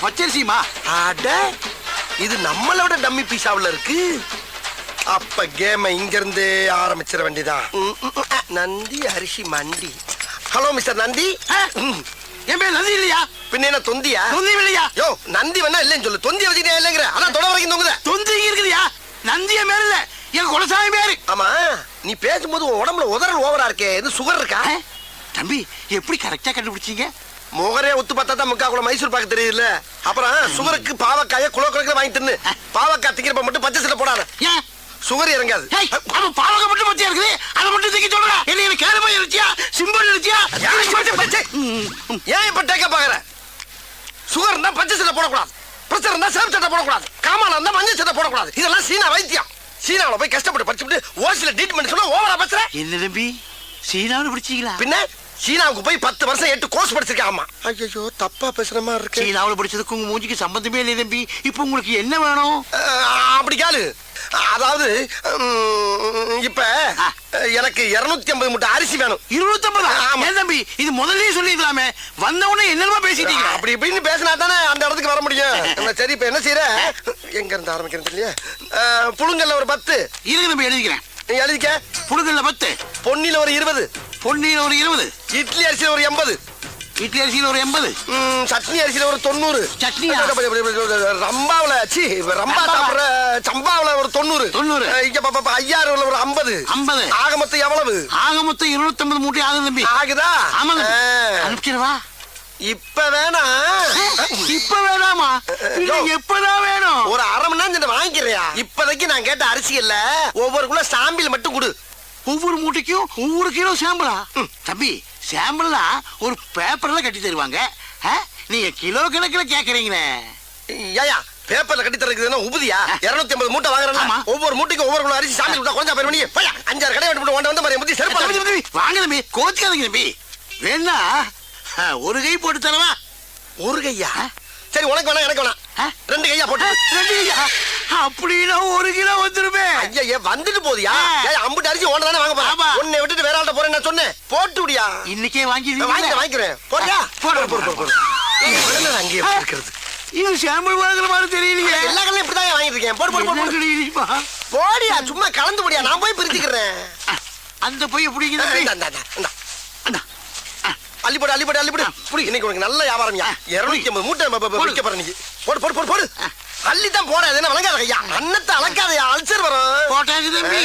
பச்சரிசிமா. அட இது நம்மளோட டம்மி பீஸாவுல இருக்கு. அப்ப கேம இங்க இருந்து ஆரம்பிச்சிட வேண்டியதான். நந்தி அரிசி மண்டி. Hello mister Nandhi. என் பேர் நந்தி இல்லையா? பின்ன என்ன தொந்தியா? தொந்தி இல்லையா? யோ நந்தி வேணா இல்லன்னு சொல்லு. தொந்தி வச்சுக்கிட்டே இல்லங்கிற. அதான் தொட வரைக்கும் தொங்குத. தொந்தி இருக்குதுயா. நந்திய மேல இல்ல, என் குலசாமி பேரு. ஆமா நீ பேசும்போது உன் உடம்புல உதறல் ஓவரா இருக்கே. இது சுகர் இருக்கா? தம்பி எப்படி கரெக்டா கண்டுபிடிச்சீங்க? முகரே ஒத்து பார்த்தா தான் முக்கா கூட மைசூர் பாக்கு தெரியுதுல்ல. அப்புறம் சுகருக்கு பாவக்காய குலோ குலக்கு வாங்கி தின்னு. பாவக்காய் திங்கிறப்ப மட்டும் பச்சை சில போடாத. ஏன் சுகர் இறங்காது. அவன் பாவக்காய் மட்டும் பச்சையா இருக்குது, அதை மட்டும் திங்க சொல்றா. என்ன கேரமா இருச்சியா, சிம்பிள் இருச்சியா? ஏன் இப்ப டேக்க பாக்குற? சுகர் இருந்தா பச்சை சில போடக்கூடாது, பிரஷர் இருந்தா சேம் சட்டை போடக்கூடாது, காமால இருந்தா மஞ்சள் சட்டை போடக்கூடாது. இதெல்லாம் சீனா வைத்தியம். சீனாவுல போய் கஷ்டப்பட்டு படிச்சுட்டு ஓசில ட்ரீட்மெண்ட் சொன்னா ஓவரா பேசுற. என்ன தம்பி சீனாவில் படிச்சீங்களா? பின்ன சீனாவுக்கு போய் 10 வருஷம் 8 கோர்ஸ் படிச்சிருக்கேன். ஆமா. ஐயோ தப்பா பேசுற மாதிரி இருக்கு. சீனாவில் படிச்சதுக்கு உங்க மூஞ்சிக்கு சம்பந்தமே இல்லை தம்பி. இப்போ உங்களுக்கு என்ன வேணும்? அப்படி கேளு. அதாவது இப்ப எனக்கு 250 மூட்டை அரிசி வேணும். 250? ஏன் தம்பி இது முதல்லயே சொல்லிக்கலாமே. வந்தவொடனே என்னமா பேசிட்டீங்க? அப்படி இப்படின்னு பேசினா தானே அந்த இடத்துக்கு வர முடியும். சரி இப்ப என்ன செய்யற? எங்க இருந்து ஆரம்பிக்கிறது இல்லையா? புழுங்கல்ல ஒரு 10 இருக்கு தம்பி, எழுதிக்கிறேன். எழுதிக்க. புழுங்கல்ல 10, பொன்னில ஒரு 20, பொன்னியில ஒரு 20, இட்லி அரிசியில ஒரு 80, இட்லி அரிசியில ஒரு 80, சட்னி அரிசியில ஒரு 90, சட்னியா? ரம்பாவுல ரம்பா சாப்பிடுற சம்பாவுல ஒரு 90, 90, இங்க ஐயாறுல ஒரு 50. 50 ஆக மொத்தம் எவ்வளவு? ஆக மொத்தம் 250 மூட்டை ஆகுது தம்பி. ஆகுதா? ஆமாங்க. அனுப்பிச்சிடவா? இப்ப வேணா. இப்ப வேணாமா? எப்பதான் வேணும்? ஒரு அரை மணி நேரம் வாங்கிக்கிறியா? இப்போதைக்கு நான் கேட்ட அரிசி இல்ல, ஒவ்வொரு கிலோ சாம்பிள் மட்டும் கொடு. ஒவ்வொரு மூட்டைக்கும் ஒவ்வொரு கிலோ சாம்பிளா? தம்பி சாம்பிள்னா ஒரு பேப்பர்ல கட்டி தருவாங்க, நீங்க கிலோ கணக்குல கேக்குறீங்களே. ஏயா பேப்பர்ல கட்டி தருக்குதுன்னா உபதியா? 250 மூட்டை வாங்குறேன். ஒவ்வொரு மூட்டைக்கும் ஒவ்வொரு கிலோ அரிசி சாம்பிள் கொடுத்தா கொஞ்சம் பேர் பண்ணி 5-6 கடை விட்டு வந்த மாதிரி முத்தி செருப்பு வாங்க தம்பி, கோச்சுக்காதீங்க தம்பி. வேணா ஒரு கை போட்டு தரவா? ஒரு கையா? சரி உனக்கு வேணா எனக்கு வேணா 2 கையா போட்டு. 2 கையா? அப்படின்னா 1 கிலோ வந்துருமே. ஐயா வந்துட்டு போதியா? அம்புட்டு அரிசி ஒன்று தானே வாங்க போறேன். உன்னை விட்டுட்டு வேற ஆள்கிட்ட போறேன் நான் சொன்னேன். போட்டு விடியா? இன்னைக்கே வாங்கிக்கிறேன். போறியா? அங்கேயே இருக்கிறது. இது சாம்பிள் வாங்குற மாதிரி தெரியலையே. எல்லா கடையும் இப்படிதான் வாங்கிட்டு இருக்கேன். போடு. போடியா சும்மா கலந்து போடியா. நான் போய் பிரிச்சுக்கிறேன். அந்த போய் எப்படி அள்ளிப்படு. இன்னைக்கு உனக்கு நல்ல வியாபாரம். 250 மூட்டை விற்க போற நீங்க. போடு. அள்ளித்தான் போட. என்ன வழங்காத ஐயா. அன்னத்தை அளக்காதையா, அல்சர் வரும். போட்டாச்சு தம்பி.